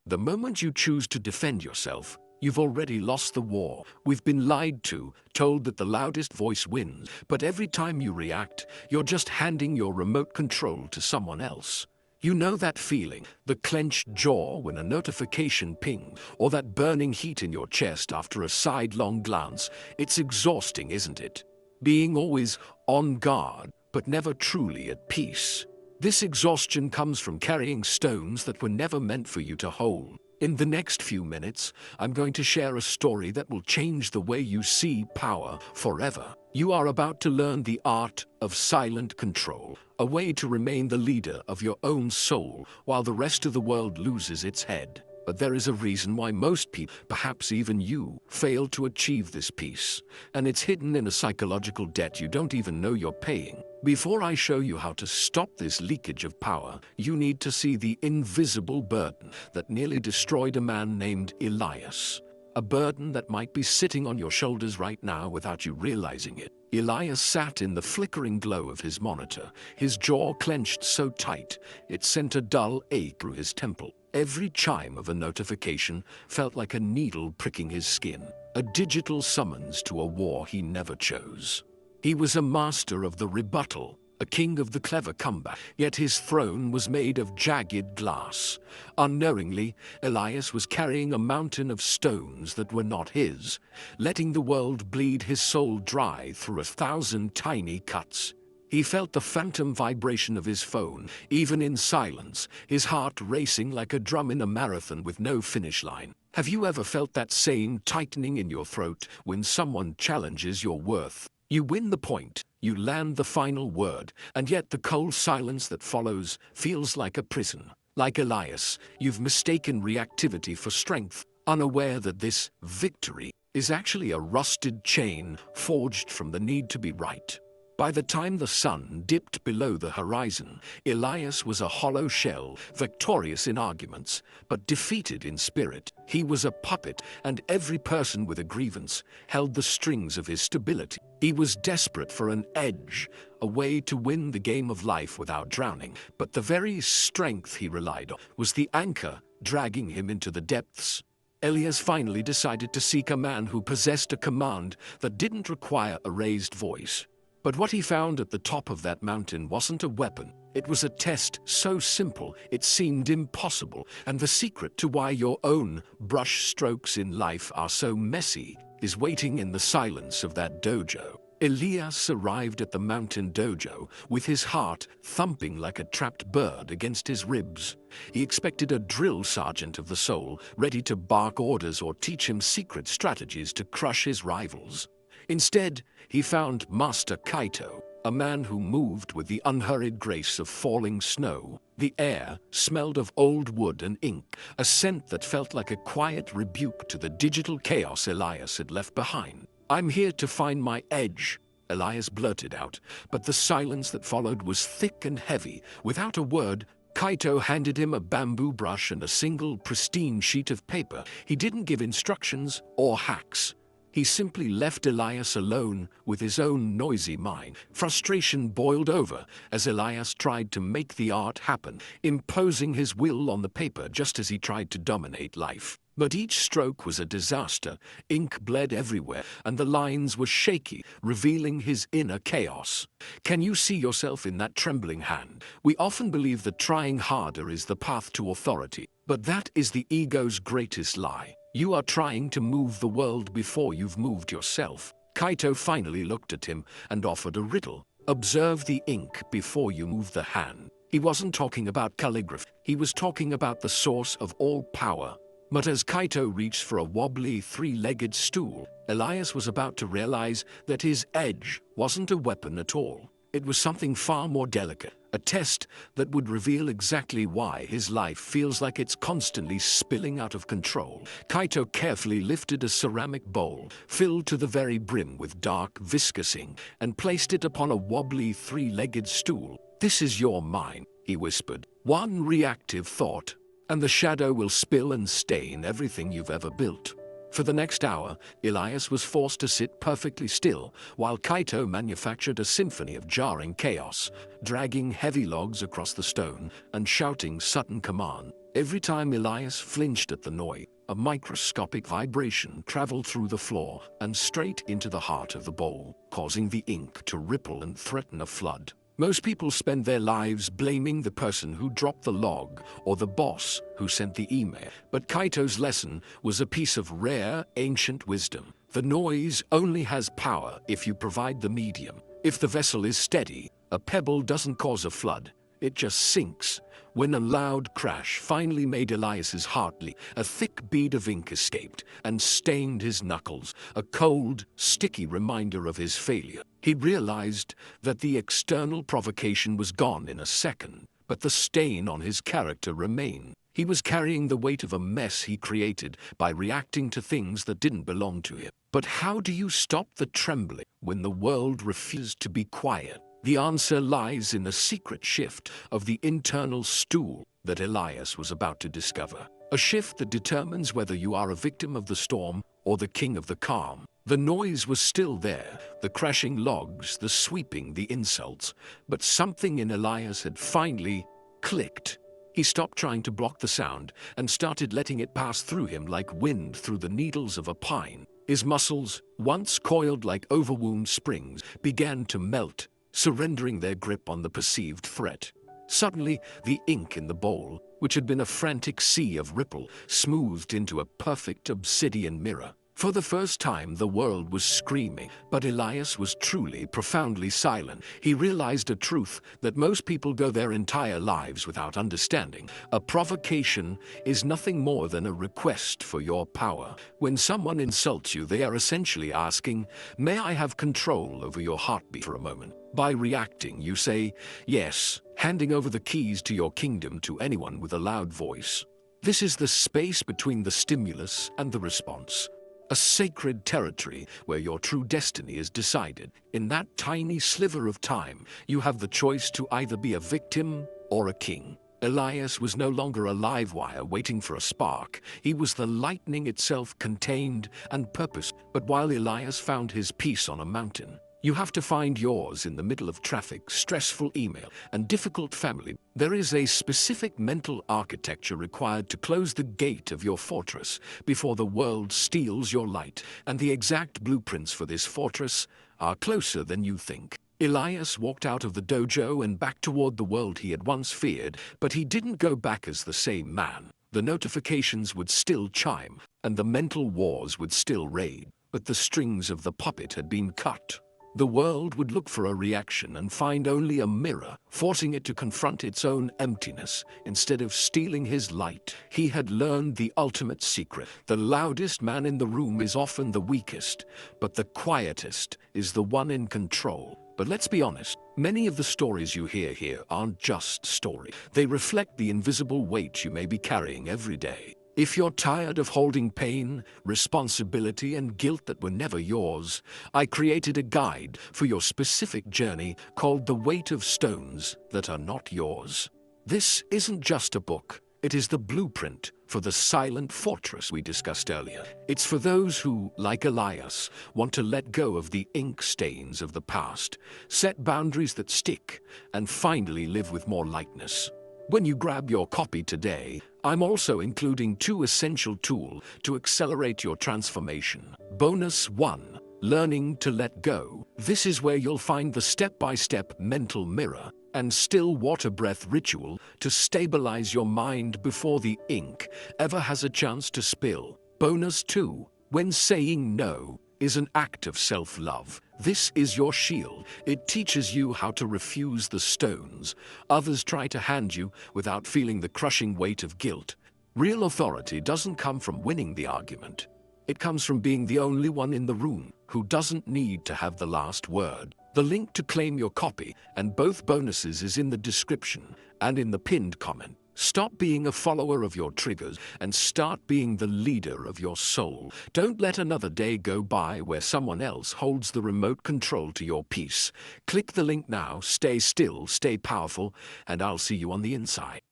The moment you choose to defend yourself, you've already lost the war. We've been lied to, told that the loudest voice wins, but every time you react, you're just handing your remote control to someone else. You know that feeling, the clenched jaw when a notification pings, or that burning heat in your chest after a sidelong glance. It's exhausting, isn't it? Being always on guard, but never truly at peace. This exhaustion comes from carrying stones that were never meant for you to hold. In the next few minutes, I'm going to share a story that will change the way you see power forever. You are about to learn the art of silent control, a way to remain the leader of your own soul while the rest of the world loses its head. But there is a reason why most people, perhaps even you, fail to achieve this peace. And it's hidden in a psychological debt you don't even know you're paying. Before I show you how to stop this leakage of power, you need to see the invisible burden that nearly destroyed a man named Elias. A burden that might be sitting on your shoulders right now without you realizing it. Elias sat in the flickering glow of his monitor, his jaw clenched so tight it sent a dull ache through his temple. Every chime of a notification felt like a needle pricking his skin, a digital summons to a war he never chose. He was a master of the rebuttal, a king of the clever comeback, yet his throne was made of jagged glass. Unknowingly, Elias was carrying a mountain of stones that were not his, letting the world bleed his soul dry through 1,000 tiny cuts. He felt the phantom vibration of his phone, even in silence, his heart racing like a drum in a marathon with no finish line. Have you ever felt that same tightening in your throat when someone challenges your worth? You win the point, you land the final word, and yet the cold silence that follows feels like a prison. Like Elias, you've mistaken reactivity for strength, unaware that this victory is actually a rusted chain forged from the need to be right. By the time the sun dipped below the horizon, Elias was a hollow shell, victorious in arguments, but defeated in spirit. He was a puppet, and every person with a grievance held the strings of his stability. He was desperate for an edge, a way to win the game of life without drowning, but the very strength he relied on was the anchor dragging him into the depths. Elias finally decided to seek a man who possessed a command that didn't require a raised voice. But what he found at the top of that mountain wasn't a weapon. It was a test so simple it seemed impossible, and the secret to why your own brush strokes in life are so messy is waiting in the silence of that dojo. Elias arrived at the mountain dojo with his heart thumping like a trapped bird against his ribs. He expected a drill sergeant of the soul, ready to bark orders or teach him secret strategies to crush his rivals. Instead, he found Master Kaito, a man who moved with the unhurried grace of falling snow. The air smelled of old wood and ink, a scent that felt like a quiet rebuke to the digital chaos Elias had left behind. "I'm here to find my edge," Elias blurted out, but the silence that followed was thick and heavy. Without a word, Kaito handed him a bamboo brush and a single pristine sheet of paper. He didn't give instructions or hacks. He simply left Elias alone with his own noisy mind. Frustration boiled over as Elias tried to make the art happen, imposing his will on the paper just as he tried to dominate life. But each stroke was a disaster. Ink bled everywhere, and the lines were shaky, revealing his inner chaos. Can you see yourself in that trembling hand? We often believe that trying harder is the path to authority, but that is the ego's greatest lie. You are trying to move the world before you've moved yourself. Kaito finally looked at him and offered a riddle. Observe the ink before you move the hand. He wasn't talking about calligraphy. He was talking about the source of all power. But as Kaito reached for a wobbly, three-legged stool, Elias was about to realize that his edge wasn't a weapon at all. It was something far more delicate, a test that would reveal exactly why his life feels like it's constantly spilling out of control. Kaito carefully lifted a ceramic bowl, filled to the very brim with dark, viscous ink, and placed it upon a wobbly, three-legged stool. "This is your mind," he whispered. "One reactive thought, and the shadow will spill and stain everything you've ever built." For the next hour, Elias was forced to sit perfectly still while Kaito manufactured a symphony of jarring chaos, dragging heavy logs across the stone and shouting sudden command. Every time Elias flinched at the noise, a microscopic vibration traveled through the floor and straight into the heart of the bowl, causing the ink to ripple and threaten a flood. Most people spend their lives blaming the person who dropped the log or the boss who sent the email. But Kaito's lesson was a piece of rare, ancient wisdom. The noise only has power if you provide the medium. If the vessel is steady, a pebble doesn't cause a flood. It just sinks. When a loud crash finally made Elias's heart leap, a thick bead of ink escaped and stained his knuckles, a cold, sticky reminder of his failure. He realized that the external provocation was gone in a second, but the stain on his character remained. He was carrying the weight of a mess he created by reacting to things that didn't belong to him. But how do you stop the trembling when the world refuses to be quiet? The answer lies in a secret shift of the internal stool that Elias was about to discover. A shift that determines whether you are a victim of the storm or the king of the calm. The noise was still there, the crashing logs, the sweeping, the insults, but something in Elias had finally clicked. He stopped trying to block the sound and started letting it pass through him like wind through the needles of a pine. His muscles, once coiled like overwound springs, began to melt, surrendering their grip on the perceived threat. Suddenly, the ink in the bowl, which had been a frantic sea of ripple, smoothed into a perfect obsidian mirror. For the first time, the world was screaming, but Elias was truly, profoundly silent. He realized a truth that most people go their entire lives without understanding. A provocation is nothing more than a request for your power. When someone insults you, they are essentially asking, "May I have control over your heartbeat for a moment?" By reacting, you say, yes, handing over the keys to your kingdom to anyone with a loud voice. This is the space between the stimulus and the response. A sacred territory where your true destiny is decided. In that tiny sliver of time, you have the choice to either be a victim or a king. Elias was no longer a live wire waiting for a spark. He was the lightning itself, contained and purpose. But while Elias found his peace on a mountain, you have to find yours in the middle of traffic, stressful email, and difficult family. There is a specific mental architecture required to close the gate of your fortress before the world steals your light, and the exact blueprints for this fortress are closer than you think. Elias walked out of the dojo and back toward the world he had once feared, but he didn't go back as the same man. The notifications would still chime, and the mental wars would still rage, but the strings of the puppet had been cut. The world would look for a reaction and find only a mirror, forcing it to confront its own emptiness instead of stealing his light. He had learned the ultimate secret. The loudest man in the room is often the weakest, but the quietest is the one in control. But let's be honest, many of the stories you hear here aren't just stories. They reflect the invisible weight you may be carrying every day. If you're tired of holding pain, responsibility, and guilt that were never yours, I created a guide for your specific journey called The Weight of Stones That Are Not Yours. This isn't just a book. It is the blueprint for the silent fortress we discussed earlier. It's for those who, like Elias, want to let go of the ink stains of the past, set boundaries that stick, and finally live with more lightness. When you grab your copy today, I'm also including 2 essential tools to accelerate your transformation. Bonus 1. Learning to let go. This is where you'll find the step-by-step mental mirror and still water breath ritual to stabilize your mind before the ink ever has a chance to spill. Bonus 2. When saying no is an act of self-love. This is your shield. It teaches you how to refuse the stones others try to hand you without feeling the crushing weight of guilt. Real authority doesn't come from winning the argument. It comes from being the only one in the room who doesn't need to have the last word. The link to claim your copy and both bonuses is in the description and in the pinned comment. Stop being a follower of your triggers and start being the leader of your soul. Don't let another day go by where someone else holds the remote control to your peace. Click the link now, stay still, stay powerful, and I'll see you on the inside.